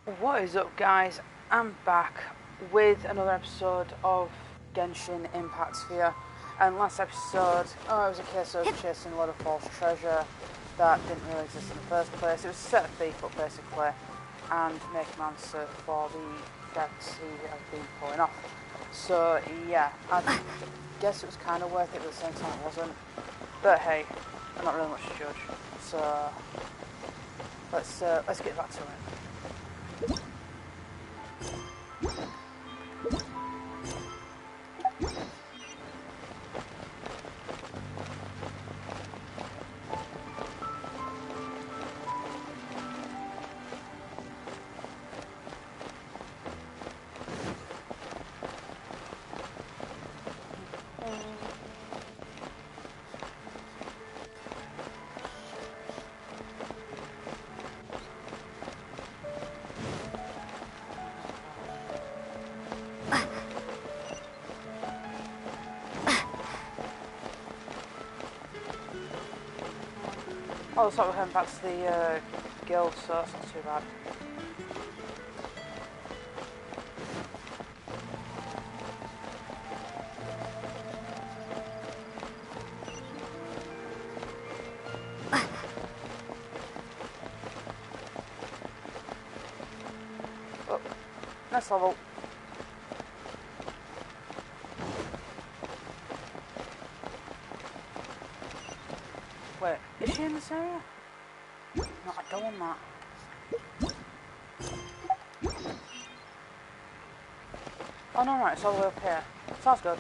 What is up, guys? I'm back with another episode of Genshin Impact Sphere. And last episode, it was a case of chasing a lot of false treasure that didn't really exist in the first place. It was set a thief up basically and make an answer for the debts he had been pulling off. So yeah, I guess it was kind of worth it, but at the same time it wasn't. But hey, I'm not really much to judge. So let's get back to it. Oh, looks like we're heading back to the guild, so that's not too bad. Oh, next level. Wait, is she in this area? No, I don't want that. Oh no, right, it's all the way up here. Sounds good.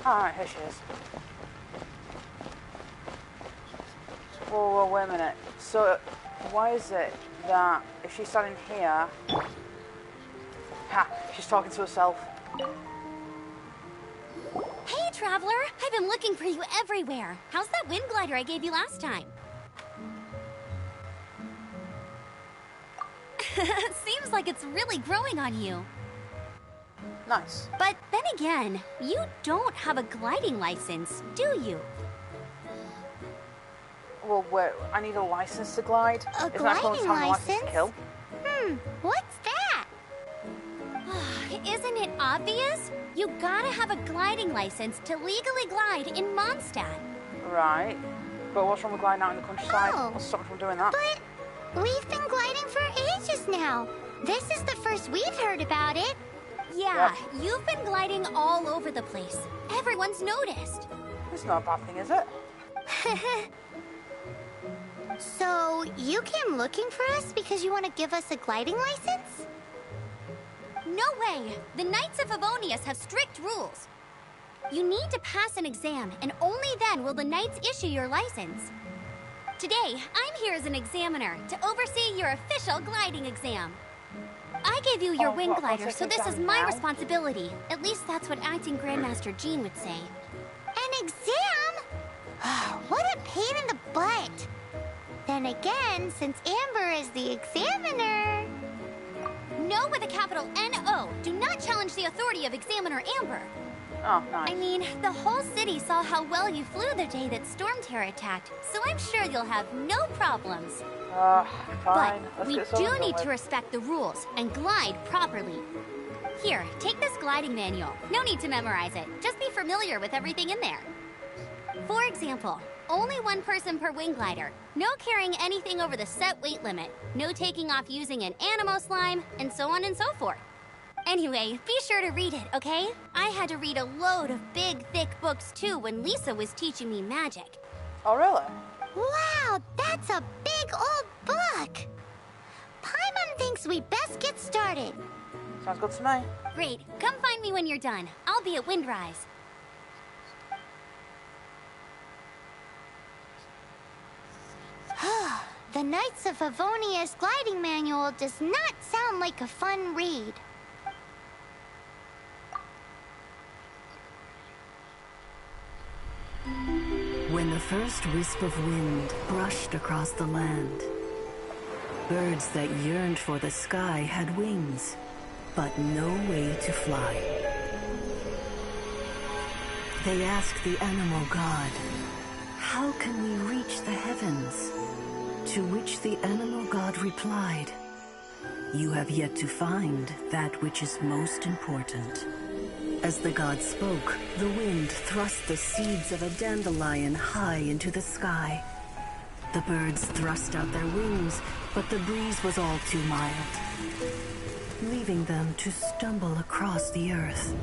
Alright, here she is. Whoa, wait a minute. So, why is it that if she's standing here... Ha! She's talking to herself. Hey, Traveler! I've been looking for you everywhere. How's that wind glider I gave you last time? Seems like it's really growing on you. Nice. But then again, you don't have a gliding license, do you? Well, wait, I need a license to glide? A Isn't that gliding having a license to license? kill? What's that? Isn't it obvious? You gotta have a gliding license to legally glide in Mondstadt. Right. But what's wrong with gliding out in the countryside? Oh. What's stopping from doing that? But we've been gliding for ages now. This is the first we've heard about it. Yeah, you've been gliding all over the place. Everyone's noticed. It's not a bad thing, is it? So, you came looking for us because you want to give us a gliding license? No way! The Knights of Favonius have strict rules. You need to pass an exam, and only then will the Knights issue your license. Today, I'm here as an examiner to oversee your official gliding exam. I gave you your wind glider, so this is my responsibility. At least that's what Acting Grandmaster Jean would say. An exam? What a pain in the butt. Then again, since Amber is the examiner... No with a capital N-O. Do not challenge the authority of Examiner Amber. Oh, nice. I mean, the whole city saw how well you flew the day that Storm Terror attacked, so I'm sure you'll have no problems. Fine. But we do need to respect the rules and glide properly. Here, take this gliding manual. No need to memorize it. Just be familiar with everything in there. For example, only one person per wing glider. No carrying anything over the set weight limit. No taking off using an animo slime, and so on and so forth. Anyway, be sure to read it, okay? I had to read a load of big, thick books too when Lisa was teaching me magic. Oh, really? Wow, that's a big old book! Paimon thinks we best get started. Sounds good to me. Great, come find me when you're done. I'll be at Windrise. The Knights of Favonius gliding manual does not sound like a fun read. When the first wisp of wind brushed across the land, birds that yearned for the sky had wings, but no way to fly. They asked the animal god, "How can we reach the heavens?" To which the animal god replied, "You have yet to find that which is most important." As the god spoke, the wind thrust the seeds of a dandelion high into the sky. The birds thrust out their wings, but the breeze was all too mild, leaving them to stumble across the earth.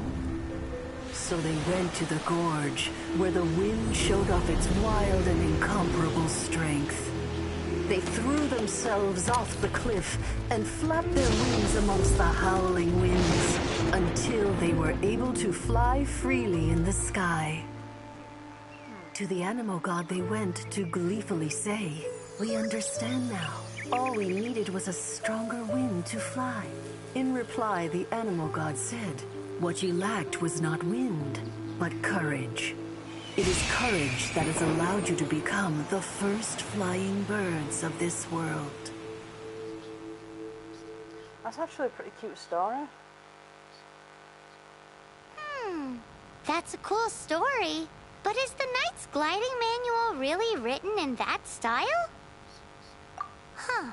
So they went to the gorge, where the wind showed off its wild and incomparable strength. They threw themselves off the cliff and flapped their wings amongst the howling winds until they were able to fly freely in the sky. To the animal god they went to gleefully say, "We understand now. All we needed was a stronger wind to fly." In reply, the animal god said, "What you lacked was not wind, but courage. It is courage that has allowed you to become the first flying birds of this world." That's actually a pretty cute story. That's a cool story. But is the Knight's gliding manual really written in that style? Huh.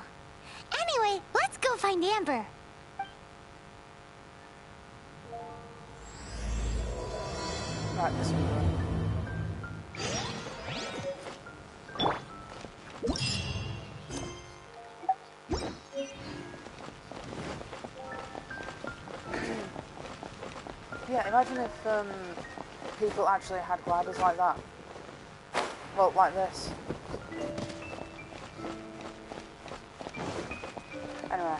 Anyway, let's go find Amber. Right, this one. Yeah, imagine if people actually had gliders like that. Well, like this. Anyway.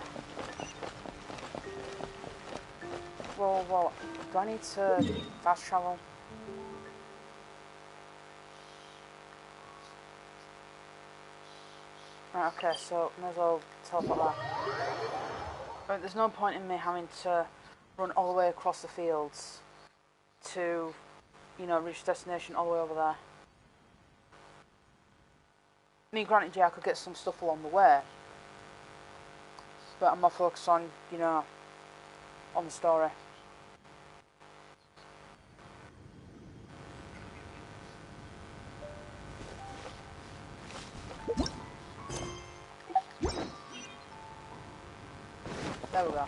Whoa. Do I need to fast travel? Right, okay, so may as well teleport that. But there's no point in me having to run all the way across the fields to, you know, reach destination all the way over there. I mean, granted, yeah, I could get some stuff along the way, but I'm more focused on, you know, on the story. There we go.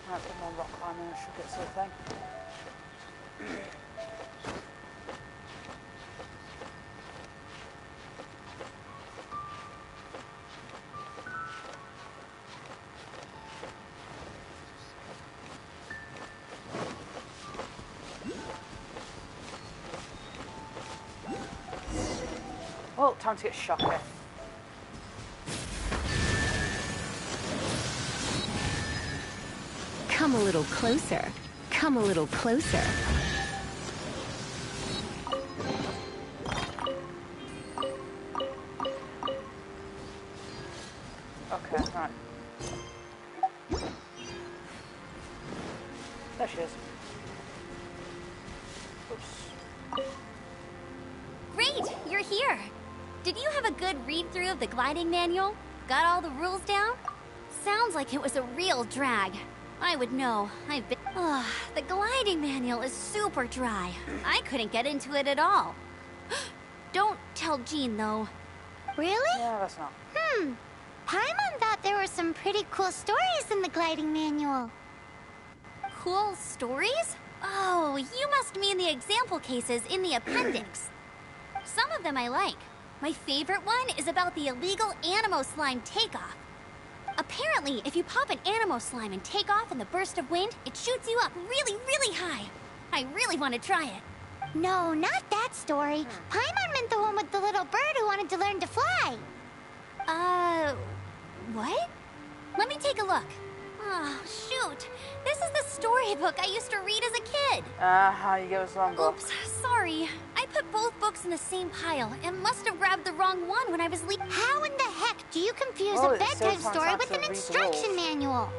Right, put more rock climbing and should get to the thing. Well, time to get shocked. Come a little closer. Come a little closer. Okay, right. There she is. Oops. Great, you're here. Did you have a good read-through of the gliding manual? Got all the rules down? Sounds like it was a real drag. I would know. I've been... the gliding manual is super dry. I couldn't get into it at all. Don't tell Jean, though. Really? Yeah, that's not. Paimon thought there were some pretty cool stories in the gliding manual. Cool stories? Oh, you must mean the example cases in the appendix. Some of them I like. My favorite one is about the illegal Animo slime takeoff. Apparently, if you pop an Animo slime and take off in the burst of wind, it shoots you up really, really high. I really want to try it. No, not that story. Paimon meant the one with the little bird who wanted to learn to fly. What? Let me take a look. Oh, shoot. This is the storybook I used to read as a kid. You gave us the wrong book. Oops, sorry. I put both books in the same pile and must have grabbed the wrong one when I was leaving. How in the heck do you confuse Oh, a it says bedtime on story top with to an read the instruction rules. manual?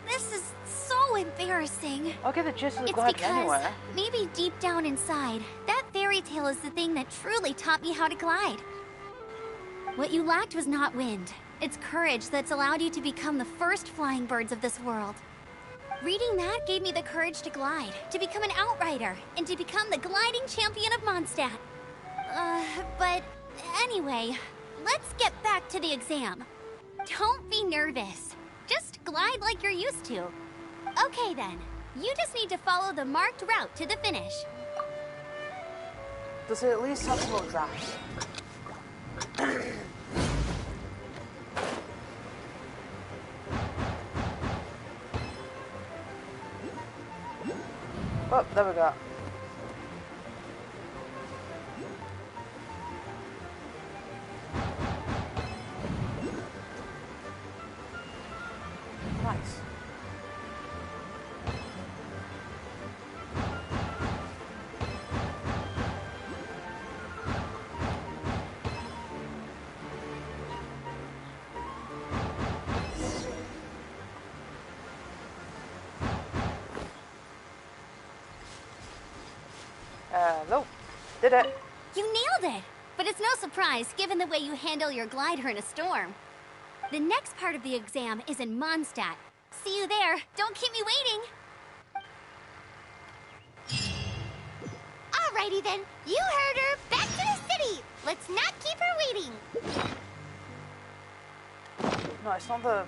This is so embarrassing. I'll get the gist of the It's glide because anyway. maybe deep down inside, that fairy tale is the thing that truly taught me how to glide. What you lacked was not wind. It's courage that's allowed you to become the first flying birds of this world. Reading that gave me the courage to glide, to become an outrider, and to become the gliding champion of Mondstadt. But anyway, let's get back to the exam. Don't be nervous. Just glide like you're used to. Okay then, you just need to follow the marked route to the finish. Does it at least have slow drafts? Oh, there we go. Nice. Hello. Did it. You nailed it! But it's no surprise, given the way you handle your glider in a storm. The next part of the exam is in Mondstadt. See you there. Don't keep me waiting. Alrighty then, you heard her. Back to the city. Let's not keep her waiting. No, it's not the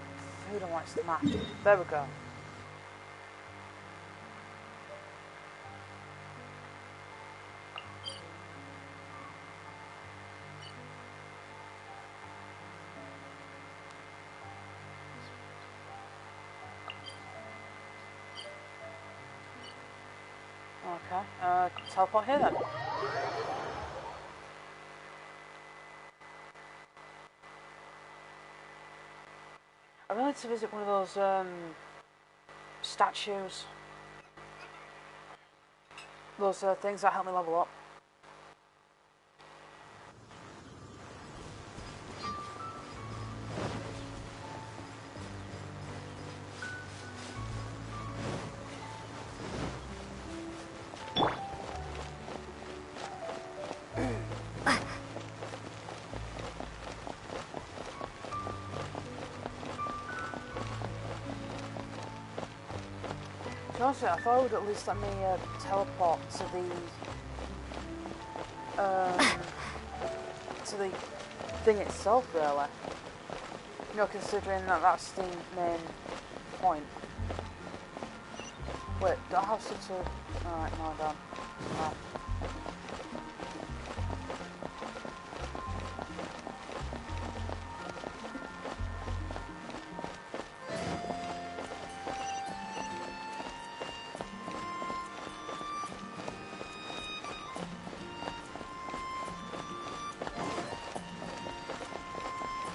food I want, it's the map. There we go. Okay, teleport here then. I really need to visit one of those statues. Those things that help me level up. Honestly, I thought it would at least let me teleport to the thing itself, really. You know, considering that that's the main point. Wait, do I have such a... Alright, no I don't. No.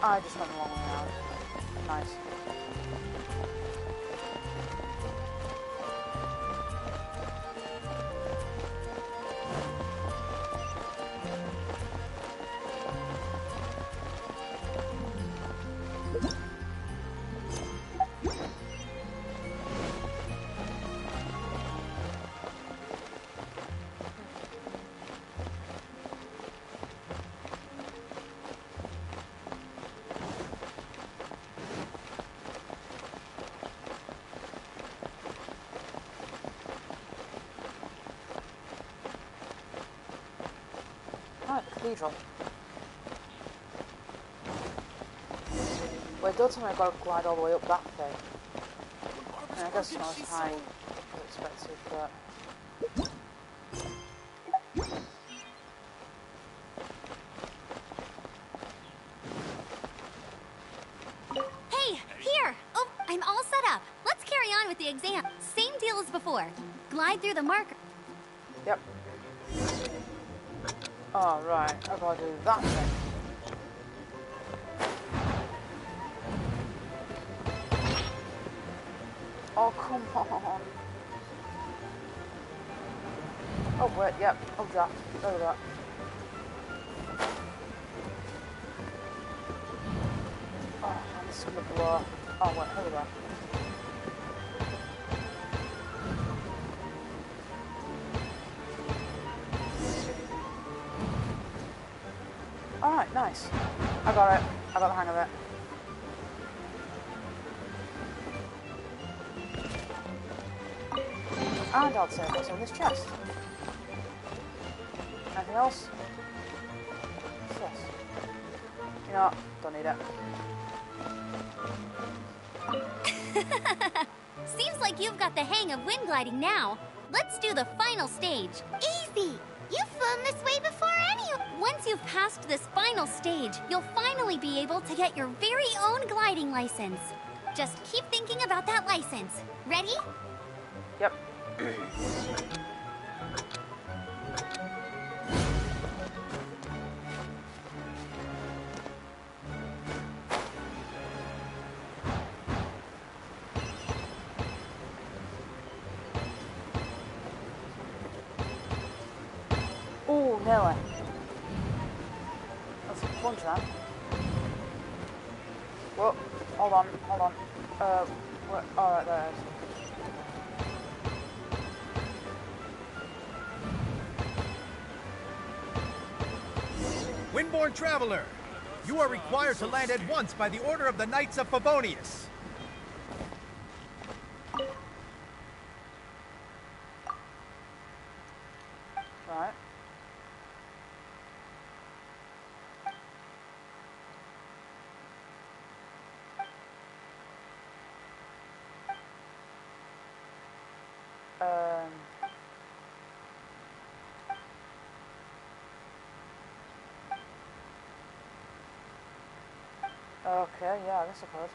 I just went the long way out. Nice. Cathedral. Wait, don't tell me I've got to glide all the way up that thing. I guess it's not as high as expected, but... Hey, here! Oh, I'm all set up. Let's carry on with the exam. Same deal as before. Glide through the marker. Yep. Oh, right. I gotta do that thing. Oh, come on. Oh, wait, yep. Oh, draft. There we go. Oh, this is gonna blow. Oh, wait, here we go. Alright, nice. I got it. I got the hang of it. And I'll say what's in this chest. Anything else? What's this? You know what? Don't need it. Seems like you've got the hang of wind gliding now. Let's do the final stage. Easy! You've flown this way before anyway. Once you've passed this final stage, you'll finally be able to get your very own gliding license. Just keep thinking about that license. Ready? Yep. Oh, nearly. That's a plunge then. Whoa, hold on. Alright, there it is. Windborne Traveler, you are required to land at once by the order of the Knights of Favonius. Right. Okay, yeah, I guess I could.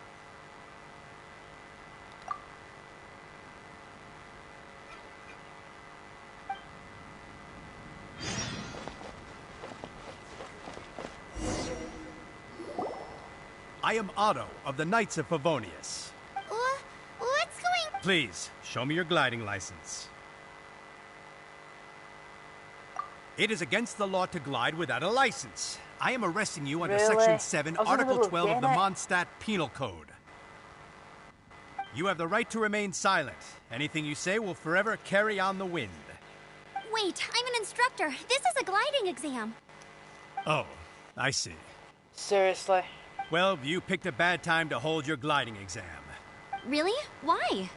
I am Otto of the Knights of Favonius. What's going... Please, show me your gliding license. It is against the law to glide without a license. I am arresting you under Really? Section 7, I was in the Article middle of 12 of the getting it. Mondstadt Penal Code. You have the right to remain silent. Anything you say will forever carry on the wind. Wait, I'm an instructor. This is a gliding exam. Oh, I see. Seriously? Well, you picked a bad time to hold your gliding exam. Really? Why?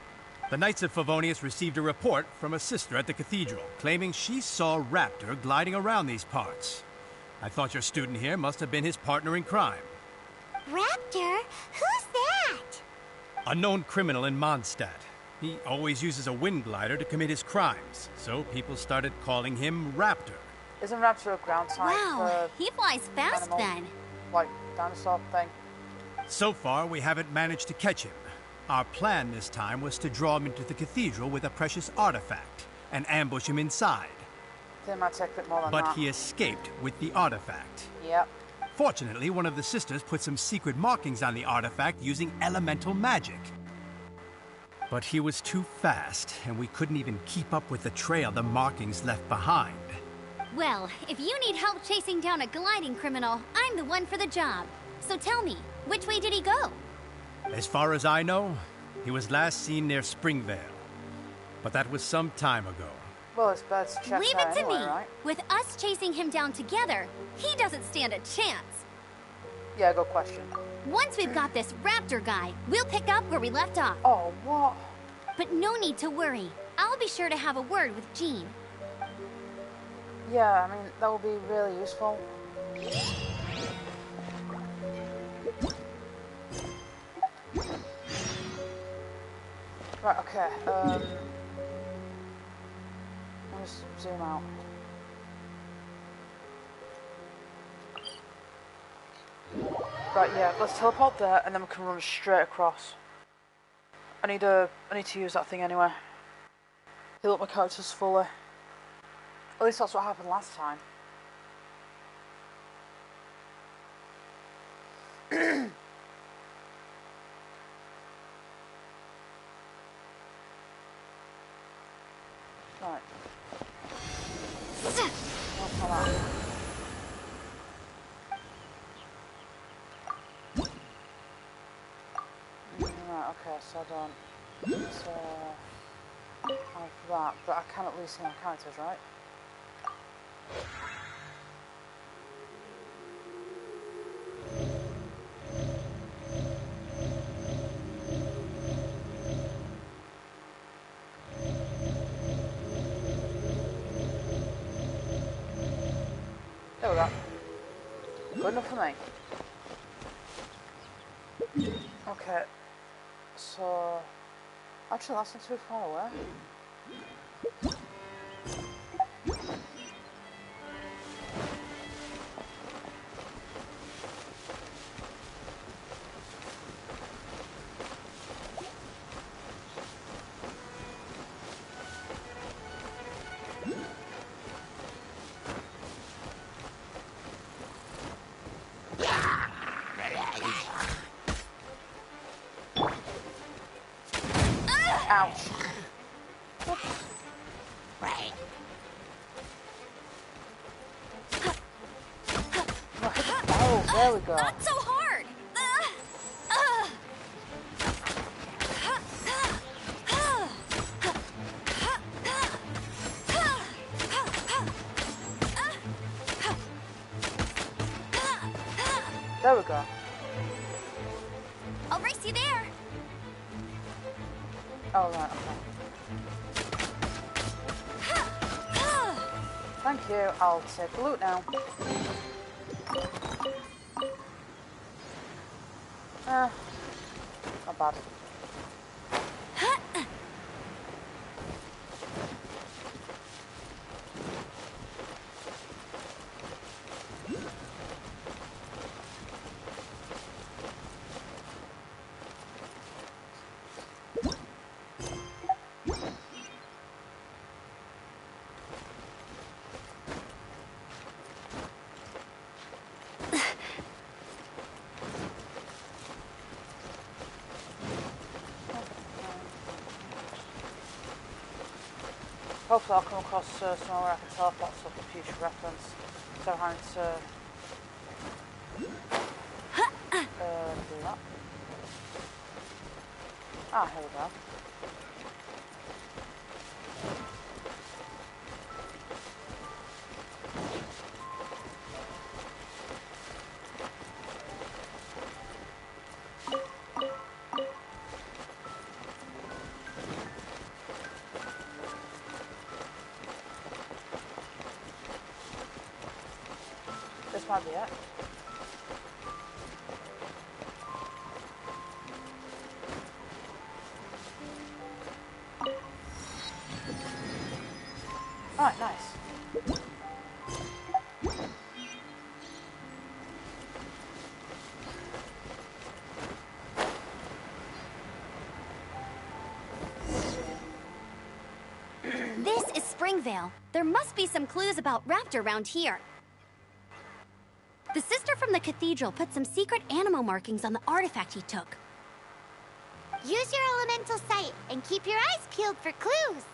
The Knights of Favonius received a report from a sister at the cathedral claiming she saw Raptor gliding around these parts. I thought your student here must have been his partner in crime. Raptor? Who's that? A known criminal in Mondstadt. He always uses a wind glider to commit his crimes, so people started calling him Raptor. Isn't Raptor a ground type? Wow, he flies fast animal? then. Like dinosaur thing? So far, we haven't managed to catch him. Our plan this time was to draw him into the cathedral with a precious artifact and ambush him inside. They might take a bit more than But that. he escaped with the artifact. Yep. Fortunately, one of the sisters put some secret markings on the artifact using elemental magic. But he was too fast, and we couldn't even keep up with the trail the markings left behind. Well, if you need help chasing down a gliding criminal, I'm the one for the job. So tell me, which way did he go? As far as I know, he was last seen near Springvale. But that was some time ago. Well, it's better to check Leave that it to anyway, me. right? With us chasing him down together, he doesn't stand a chance. Yeah, good question. Once we've got this Raptor guy, we'll pick up where we left off. Oh, what? But no need to worry. I'll be sure to have a word with Jean. Yeah, I mean, that would be really useful. Right, okay, let's zoom out. Right, yeah, let's teleport there and then we can run straight across. I need to use that thing anyway. Heal up my characters fully. At least that's what happened last time. Right. Oh, come on. Right, okay, so I don't have that, but I can at least see my characters, right? There we go. Good enough for me. Okay, so actually that's not too far away. Ouch. Oh, there we go. Not so hard. There we go. I'll race you there. Oh, right, okay. Thank you. I'll take the loot now. Not bad. Hopefully I'll come across somewhere where I can teleport stuff for future reference. So I'm having to do that. Ah, here we go. This might be it. Alright, nice. This is Springvale. There must be some clues about Raptor around here. The sister from the cathedral put some secret animal markings on the artifact he took. Use your elemental sight and keep your eyes peeled for clues.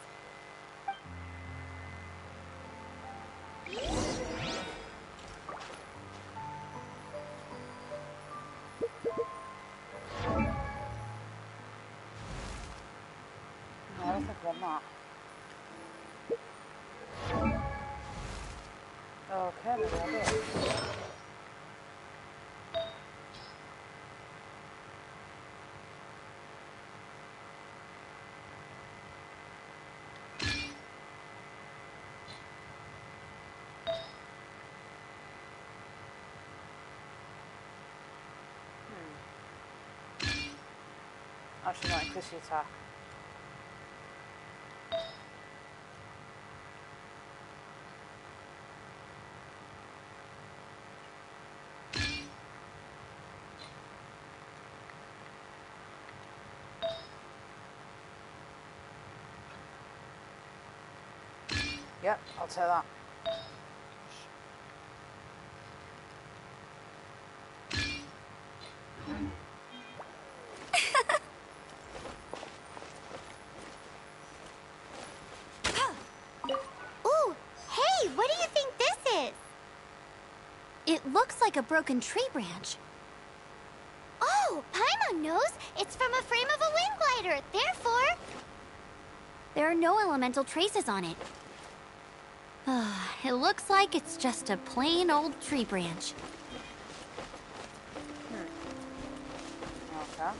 No, I don't think I want that. Okay, maybe I'll do it. Actually, not increase the attack. Yep, I'll take that. Ooh, hey, what do you think this is? It looks like a broken tree branch. Oh, Paimon knows. It's from a frame of a wind glider. Therefore... There are no elemental traces on it. It looks like it's just a plain old tree branch. Okay.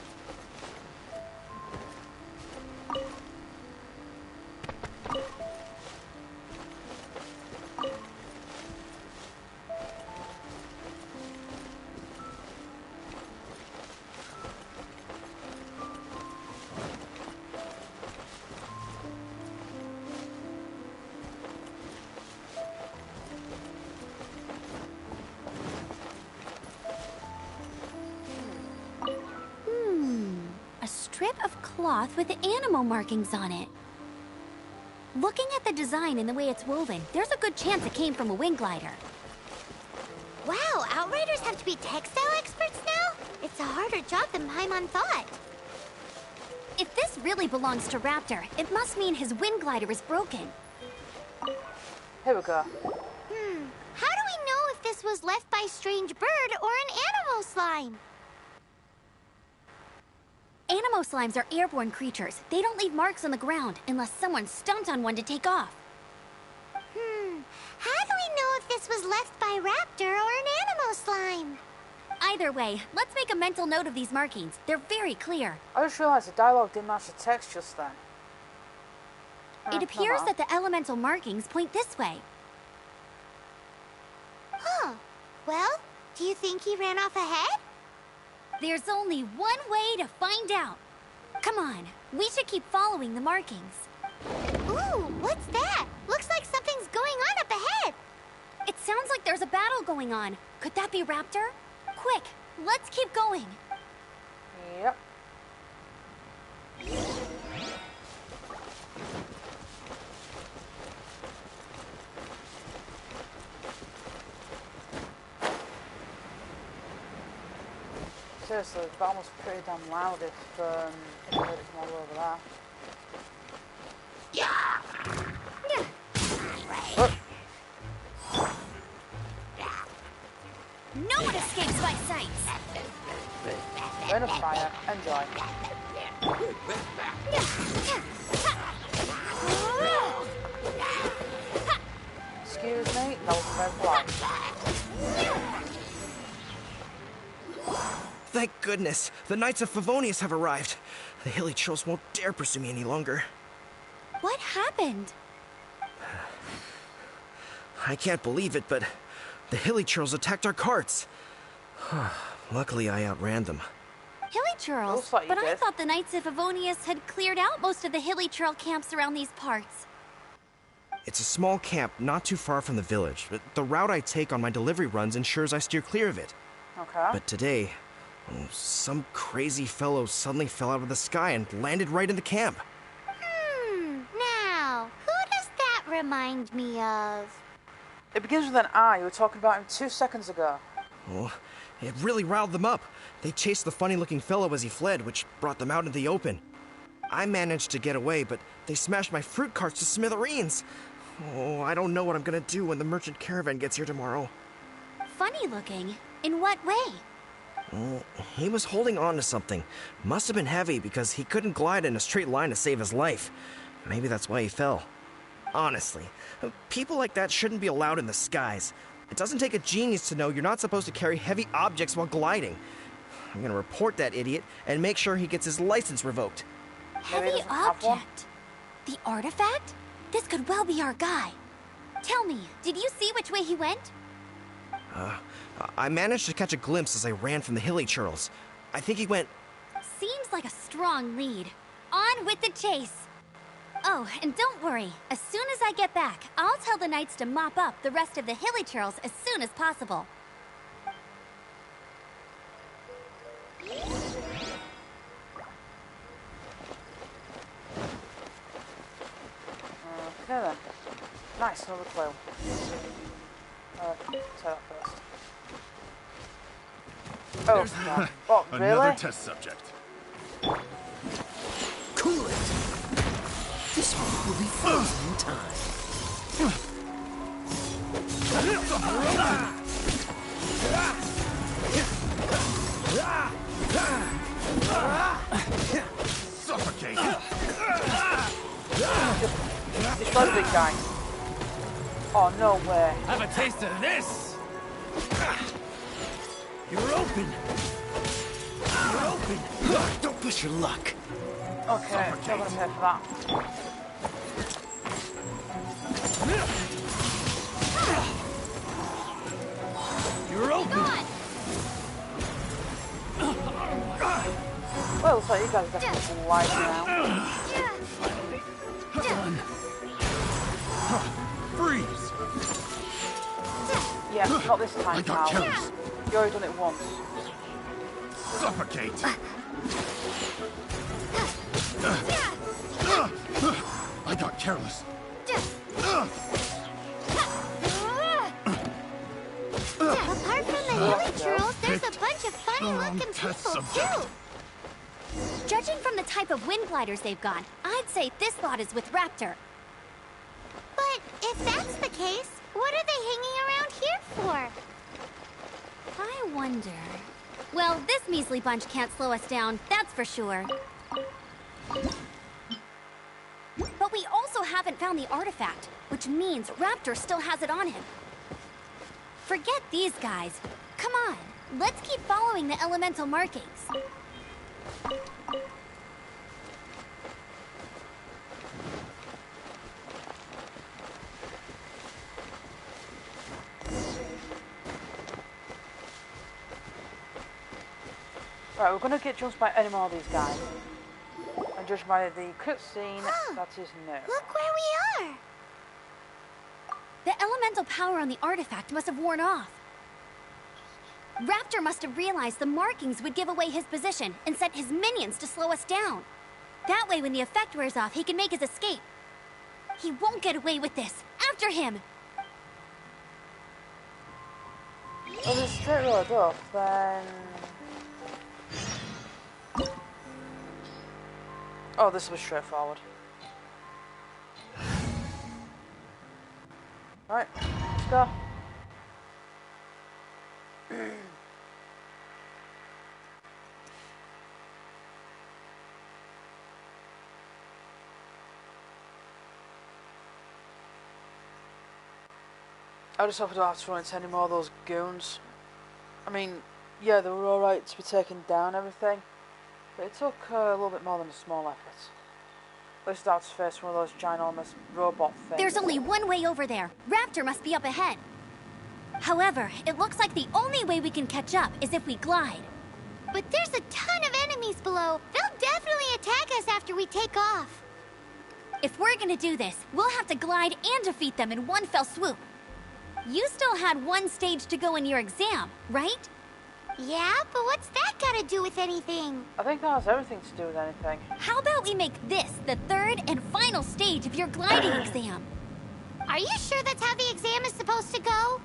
A strip of cloth with animal markings on it. Looking at the design and the way it's woven, there's a good chance it came from a wind glider. Wow, Outriders have to be textile experts now? It's a harder job than Paimon thought. If this really belongs to Raptor, it must mean his wind glider is broken. Here we go. How do we know if this was left by strange bird or an animal slime? Animo slimes are airborne creatures. They don't leave marks on the ground unless someone stomped on one to take off. How do we know if this was left by Raptor or an animal slime? Either way, let's make a mental note of these markings. They're very clear. I just realised the dialogue didn't match the text just then. It appears that the elemental markings point this way. Huh. Well, do you think he ran off ahead? There's only one way to find out. Come on, we should keep following the markings. Ooh, what's that? Looks like something's going on up ahead. It sounds like there's a battle going on. Could that be Raptor? Quick, let's keep going. Yep. Seriously, the battle was pretty damn loud if you heard it from all over there. No one escapes my sights. Burn of fire, enjoy. Excuse me, that was very polite. Thank goodness, the Knights of Favonius have arrived. The hilly trolls won't dare pursue me any longer. What happened? I can't believe it, but the hilly trolls attacked our carts. Luckily, I outran them. Hilly Churls? Looks like you But I did. thought the Knights of Favonius had cleared out most of the Hilly Churl camps around these parts. It's a small camp not too far from the village, but the route I take on my delivery runs ensures I steer clear of it. Okay. But today, some crazy fellow suddenly fell out of the sky and landed right in the camp. Now, who does that remind me of? It begins with an I. You were talking about him 2 seconds ago. Well, it really riled them up. They chased the funny-looking fellow as he fled, which brought them out into the open. I managed to get away, but they smashed my fruit carts to smithereens. Oh, I don't know what I'm gonna do when the merchant caravan gets here tomorrow. Funny looking? In what way? Oh, he was holding on to something. Must have been heavy because he couldn't glide in a straight line to save his life. Maybe that's why he fell. Honestly, people like that shouldn't be allowed in the skies. It doesn't take a genius to know you're not supposed to carry heavy objects while gliding. I'm gonna report that idiot and make sure he gets his license revoked. Maybe he Heavy doesn't have one. object? The artifact? This could well be our guy. Tell me, did you see which way he went? I managed to catch a glimpse as I ran from the hilly churls. I think he went... Seems like a strong lead. On with the chase. Oh, and don't worry. As soon as I get back, I'll tell the knights to mop up the rest of the hilly churls as soon as possible. Okay then. Nice, another clue. Say that first. Oh, no. What, really? Another test subject. Cool it! This one will be frozen in time. Suffocate! Destroy the big guy. Oh, no way. Have a taste of this! You're open! You're open! Don't push your luck. Okay, I'm gonna pay for that. You're open! Well, looks like you guys are definitely light now. Done. Freeze! Yeah, not this I time, got pal. killers. You already done it once. Suffocate! I got careless. Apart from the hilly trolls, there's a bunch of funny-looking test people, subject. too. Judging from the type of wind gliders they've got, I'd say this lot is with Raptor. But if that's the case, what are they hanging around here for? I wonder... Well, this measly bunch can't slow us down, that's for sure. But we also haven't found the artifact, which means Raptor still has it on him. Forget these guys. Come on, let's keep following the elemental markings. Right, we're gonna get jumped by any more of these guys. And judging by the cutscene, that is no. Look where we are. The elemental power on the artifact must have worn off. Raptor must have realized the markings would give away his position and sent his minions to slow us down. That way, when the effect wears off, he can make his escape. He won't get away with this. After him! Well, there's a straight road up, then... Oh, this was straightforward. Right, let's go. I just hope I don't have to run into any more of those goons. I mean, yeah, they were alright to be taking down everything, but it took a little bit more than a small effort. At least I had to face one of those ginormous robot things. There's only one way over there. Raptor must be up ahead. However, it looks like the only way we can catch up is if we glide. But there's a ton of enemies below. They'll definitely attack us after we take off. If we're gonna do this, we'll have to glide and defeat them in one fell swoop. You still had one stage to go in your exam, right? Yeah, but what's that got to do with anything? I think that has everything to do with anything. How about we make this the third and final stage of your gliding exam? Are you sure that's how the exam is supposed to go?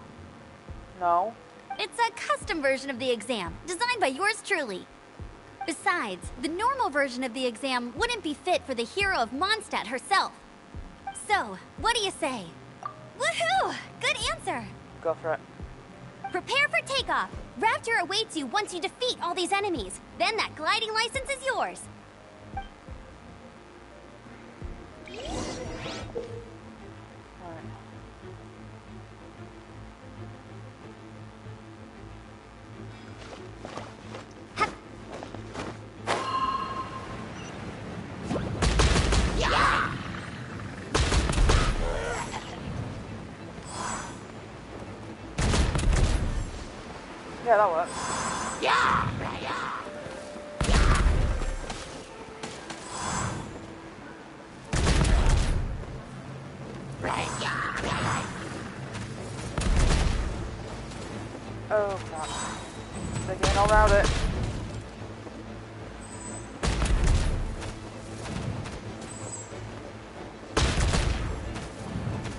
No. It's a custom version of the exam, designed by yours truly. Besides, the normal version of the exam wouldn't be fit for the hero of Mondstadt herself. So, what do you say? Woohoo! Good answer! Go for it. Prepare for takeoff. Raptor awaits you once you defeat all these enemies. Then that gliding license is yours. Alright. Yeah, that works. Oh crap. They're getting all around it.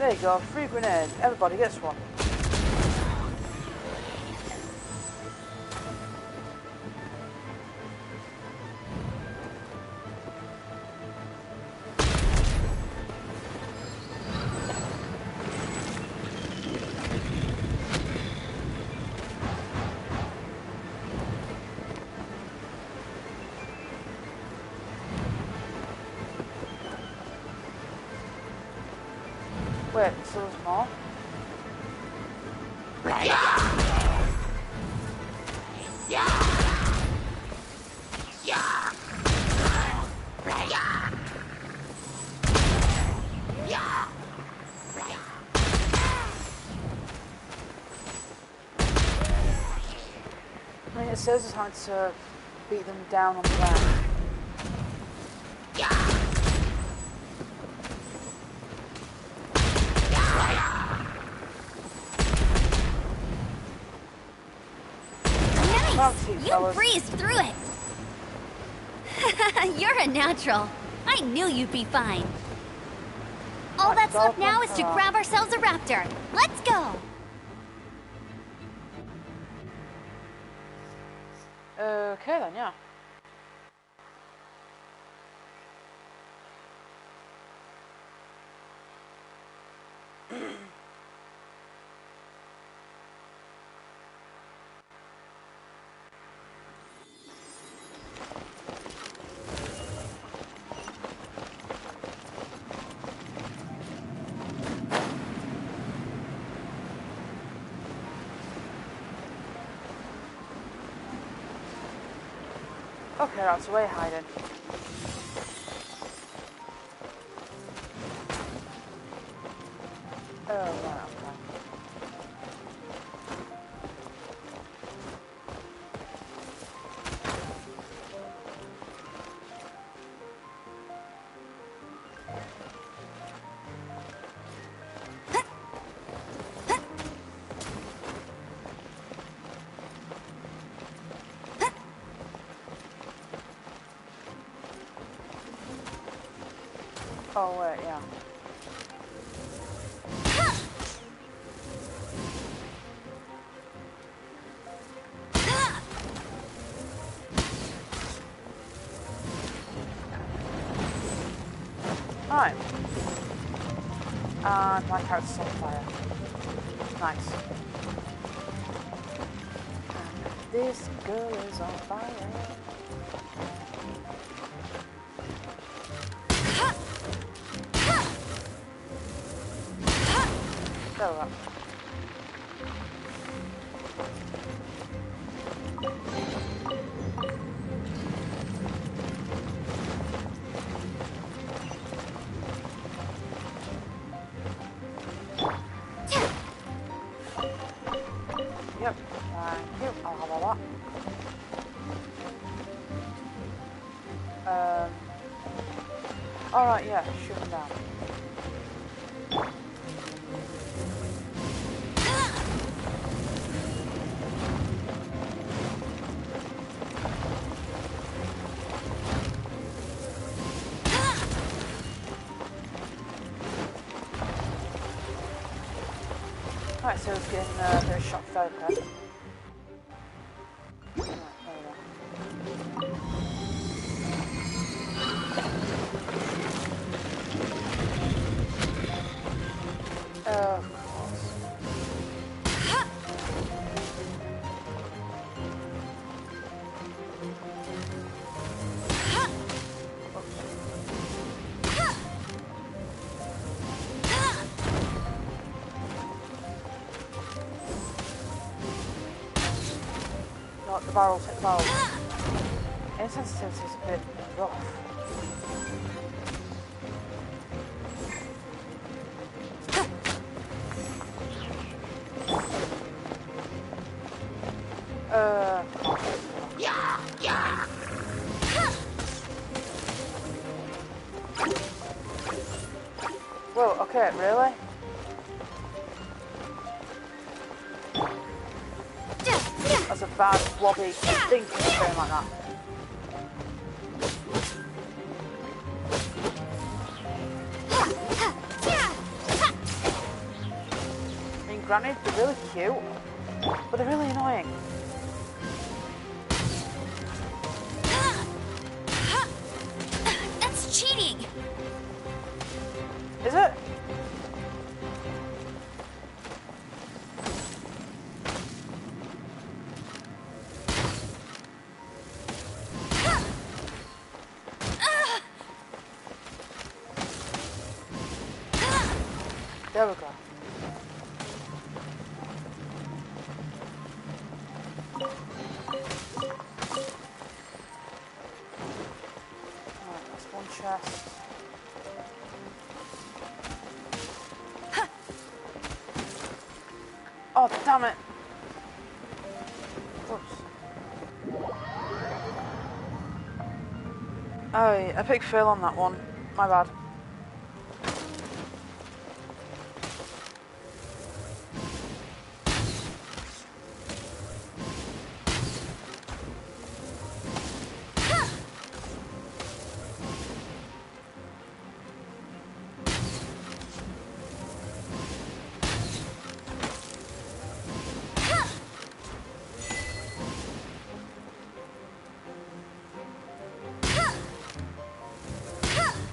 There you go, free grenade. Everybody gets one. Wait, so there's more? I mean, it says it's hard to beat them down on the ground. You breezed through it! You're a natural. I knew you'd be fine. All that's left now is to grab ourselves a raptor. Let's go! Okay then, yeah. Okay, that's way hiding. Oh, right, okay. Oh, wait, yeah. Alright. And my character's on fire. Nice. And this girl is on fire. There we go. Yep, thank you. I'll have all that. Alright, yeah, shoot him down. Right, so it's getting a bit of shock therapy. Of course. Not the barrels, hit the barrels. Insensitivity is a bit rough. Whoa, okay, really? That's a bad, blobby, stinking thing like that. granted, they're really cute, but they're really annoying. That's cheating! Is it? There we go. Alright, that's one chest. Oh, damn it! Whoops. Oh, epic fail on that one. My bad.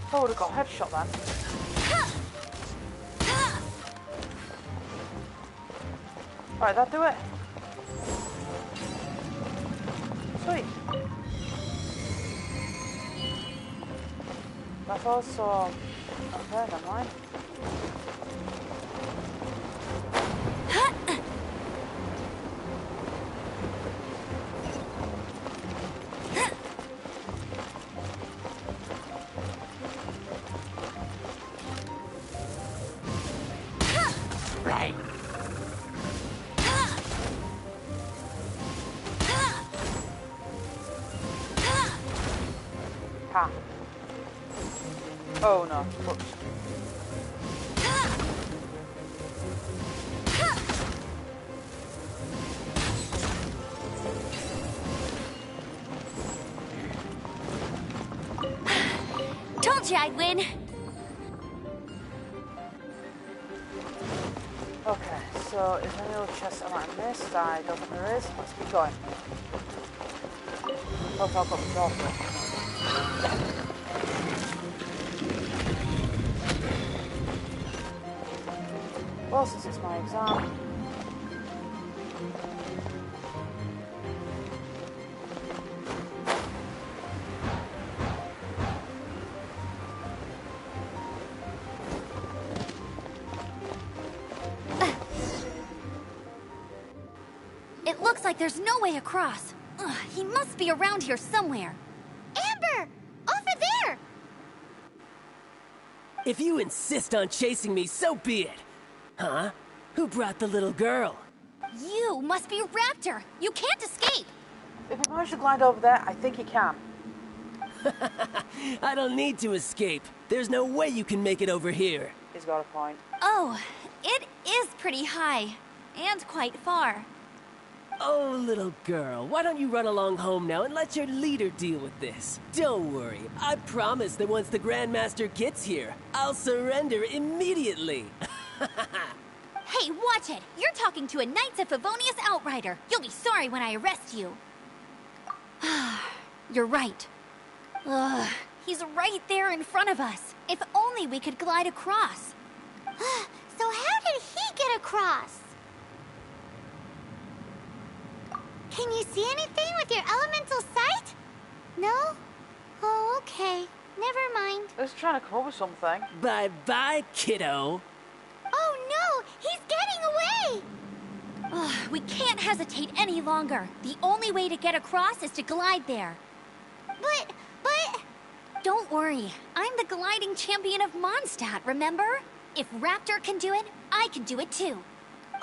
I would have got a headshot then. Right, that do it. Sweet. That's also okay, never mind. Ha. Oh no. Whoops. Told you I'd win! Okay, so is there any other chest I might have missed? I don't think there is. Let's keep going. Hope I've got the door for. Well, since it's my exam. It looks like there's no way across. Ugh, he must be around here somewhere. Amber! Over there! If you insist on chasing me, so be it. Huh? Who brought the little girl? You must be Raptor. You can't escape. If he managed to glide over there, I think he can. I don't need to escape. There's no way you can make it over here. He's got a point. Oh, it is pretty high. And quite far. Oh, little girl, why don't you run along home now and let your leader deal with this? Don't worry, I promise that once the Grandmaster gets here, I'll surrender immediately. Hey, watch it! You're talking to a Knights of Favonius outrider. You'll be sorry when I arrest you. You're right. Ugh, he's right there in front of us. If only we could glide across. So how did he get across? Can you see anything with your elemental sight? No? Oh, okay. Never mind. He's trying to come up with something. Bye-bye, kiddo. Oh no! He's getting away! Ugh, we can't hesitate any longer. The only way to get across is to glide there. But... Don't worry. I'm the gliding champion of Mondstadt, remember? If Raptor can do it, I can do it too.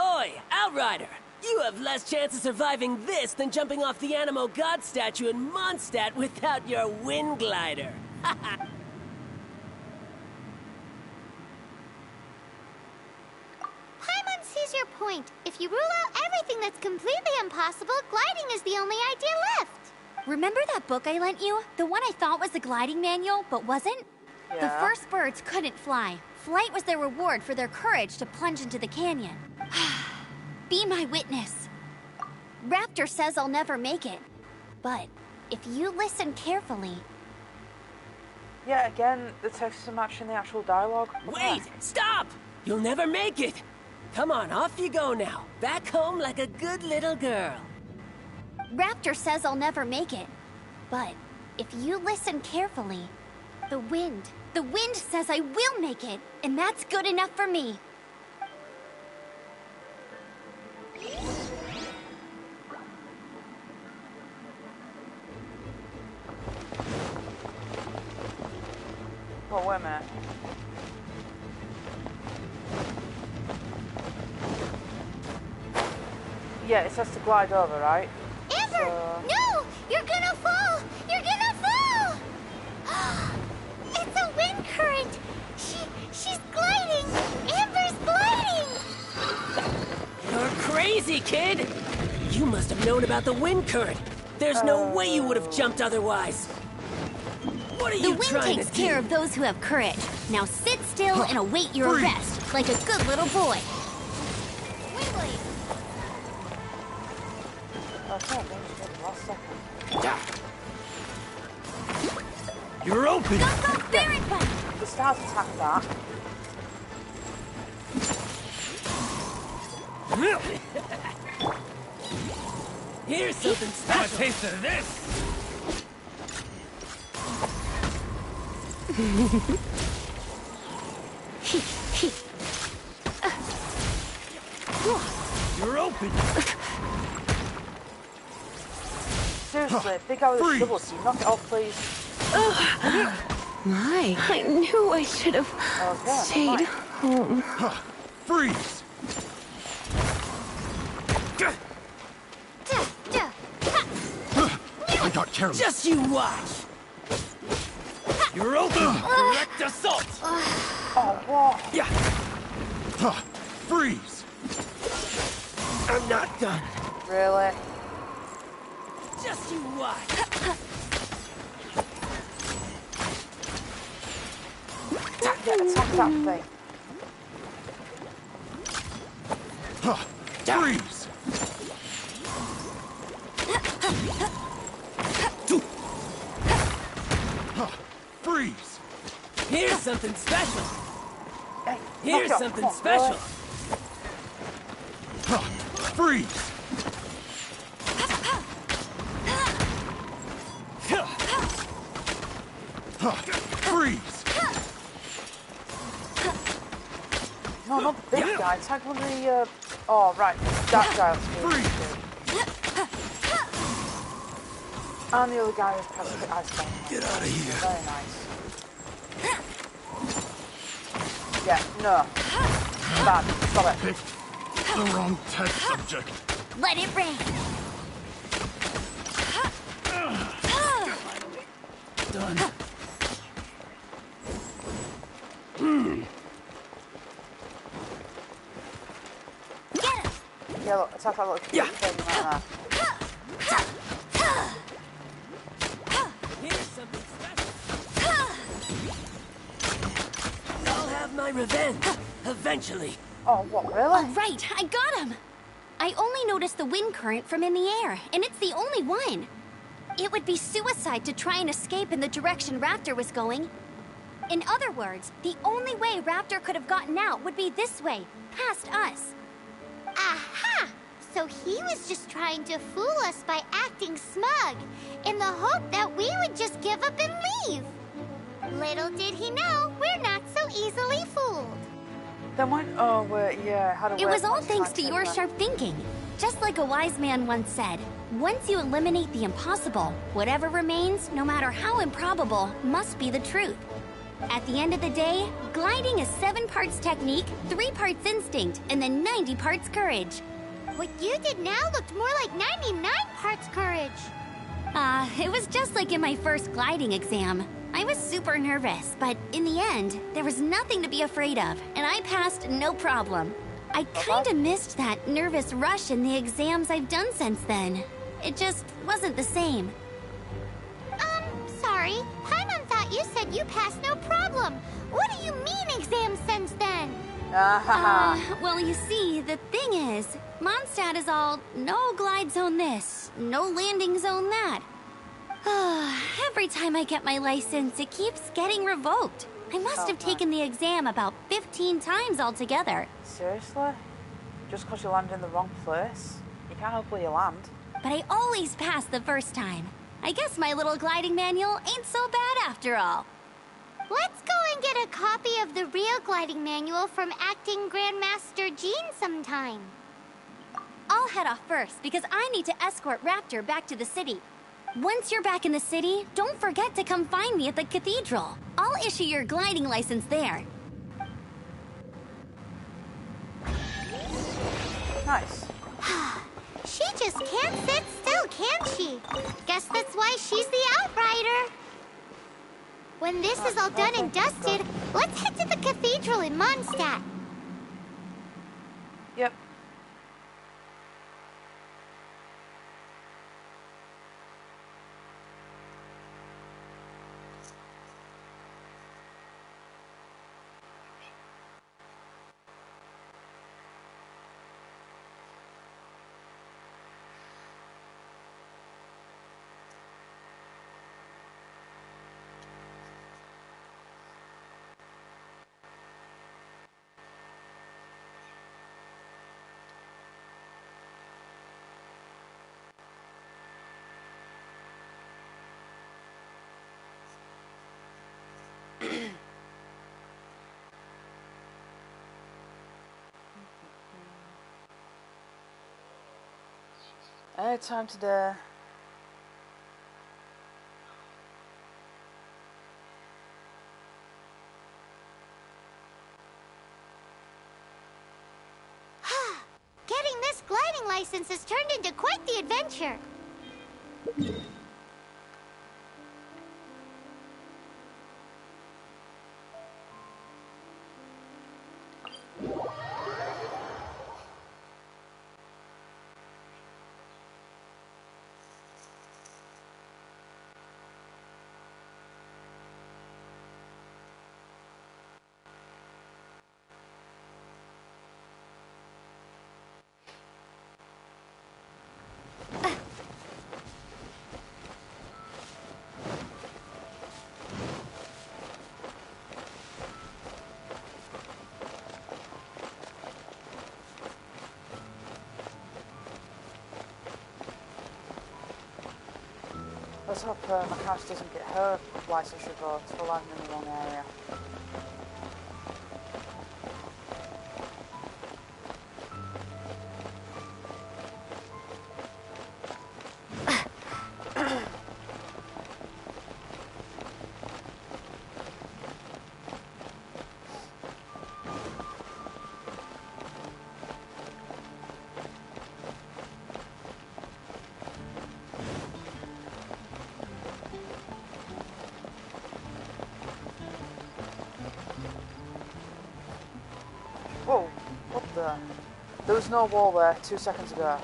Oi, Outrider! You have less chance of surviving this than jumping off the Animo God statue in Mondstadt without your wind glider. Paimon sees your point. If you rule out everything that's completely impossible, gliding is the only idea left. Remember that book I lent you? The one I thought was the gliding manual, but wasn't? Yeah. The first birds couldn't fly. Flight was their reward for their courage to plunge into the canyon. Be my witness. Raptor says I'll never make it. But if you listen carefully... Yeah, again, the text is matching the actual dialogue. Wait! Stop! You'll never make it! Come on, off you go now. Back home like a good little girl. Raptor says I'll never make it. But if you listen carefully, the wind says I will make it, and that's good enough for me. Oh, wait a minute. Yeah, it says to glide over, right? Amber! No! You're gonna fall! You're gonna fall! It's a wind current! She's gliding! Amber's gliding! You're crazy, kid! You must have known about the wind current. There's no way you would have jumped otherwise. What are The you wind trying takes to do? care of those who have courage. Now sit still and await your arrest, like a good little boy. Wingly! Okay, I'm going to take the last second. You're open! Go, go, Barret Bite! The stars attack that. Here's something Have a special. taste of this! You're open! Seriously, big guy with a shovel, so knock it off, please. My, I knew I should have Okay, stayed home. Freeze! I got careless. Just you watch! You're open! Direct assault! Oh, what? Yeah, Freeze! I'm not done. Really? Just you watch! Yeah, attack that thing. Freeze! Freeze! Here's something special! Hey, Here's knock it off. something Come on, special! Freeze! Freeze! No, not the big guy. Attack one of the, Oh, right. That guy. Freeze! And the other guy is Pacific Ice Bomb. Get out of here. Very nice. Yeah, no. Bad. Stop it. Picked the wrong test subject. Let it rain. Done. Get him! Yeah, look. Attack that little cute thing right there. Here's something special! I'll have my revenge, eventually. Oh, what, really? All right, I got him. I only noticed the wind current from in the air, and it's the only one. It would be suicide to try and escape in the direction Raptor was going. In other words, the only way Raptor could have gotten out would be this way, past us. Aha! So he was just trying to fool us by acting smug, in the hope that we would just give up and leave. Little did he know, we're not so easily fooled. Then when... Oh, wait, yeah. How do It was all thanks to your sharp thinking. Just like a wise man once said, once you eliminate the impossible, whatever remains, no matter how improbable, must be the truth. At the end of the day, gliding is 7 parts technique, 3 parts instinct, and then 90 parts courage. What you did now looked more like 99 parts courage. It was just like in my first gliding exam. I was super nervous, but in the end, there was nothing to be afraid of, and I passed no problem. I kinda missed that nervous rush in the exams I've done since then. It just wasn't the same. Sorry. Paimon thought you said you passed no problem. What do you mean exam since then? Well, you see, the thing is, Mondstadt is all no glide zone this, no landing zone that. Every time I get my license, it keeps getting revoked. I must have taken the exam about 15 times altogether. Seriously? Just because you land in the wrong place? You can't help where you land. But I always pass the first time. I guess my little gliding manual ain't so bad after all. Let's go and get a copy of the real gliding manual from Acting Grandmaster Jean sometime. I'll head off first because I need to escort Raptor back to the city. Once you're back in the city, don't forget to come find me at the cathedral. I'll issue your gliding license there. Nice. She just can't sit still, can she? Guess that's why she's the Outrider. When this is all done and dusted, let's head to the cathedral in Mondstadt. Yep. Any time today. Getting this gliding license has turned into quite the adventure. Let's hope my house doesn't get her license revoked for landing in the wrong area. Whoa, what the? There was no wall there 2 seconds ago.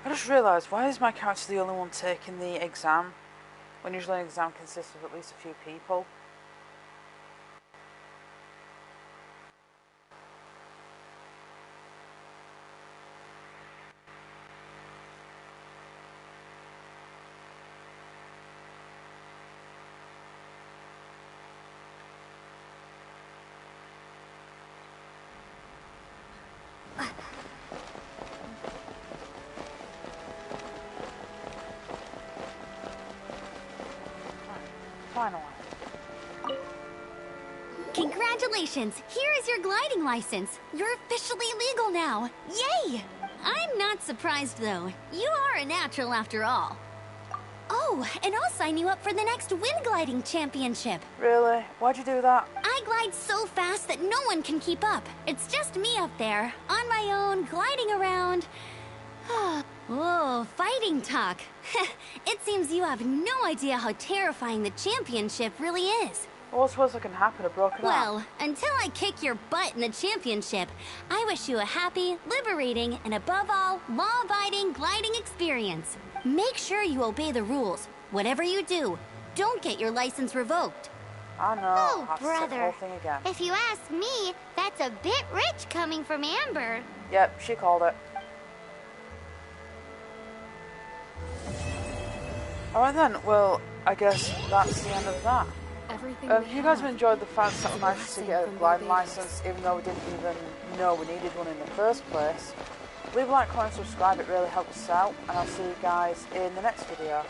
I just realised, why is my character the only one taking the exam, when usually an exam consists of at least a few people? finally. Congratulations! Here is your gliding license. You're officially legal now. Yay! I'm not surprised though. You are a natural after all. Oh, and I'll sign you up for the next wind gliding championship. Really? Why'd you do that? I glide so fast that no one can keep up. It's just me up there, on my own, gliding around. Oh, fighting talk. It seems you have no idea how terrifying the championship really is. What's worse that can happen? A broken arm? Well, until I kick your butt in the championship, I wish you a happy, liberating, and above all, law-abiding gliding experience. Make sure you obey the rules. Whatever you do, don't get your license revoked. I know. Oh, I'll say the brother. whole thing again. If you ask me, that's a bit rich coming from Amber. Yep, she called it. Alright then, well, I guess that's the end of that. You guys have enjoyed the fact that we managed to get a gliding license, even though we didn't even know we needed one in the first place. Leave a like, comment, subscribe, it really helps us out, and I'll see you guys in the next video.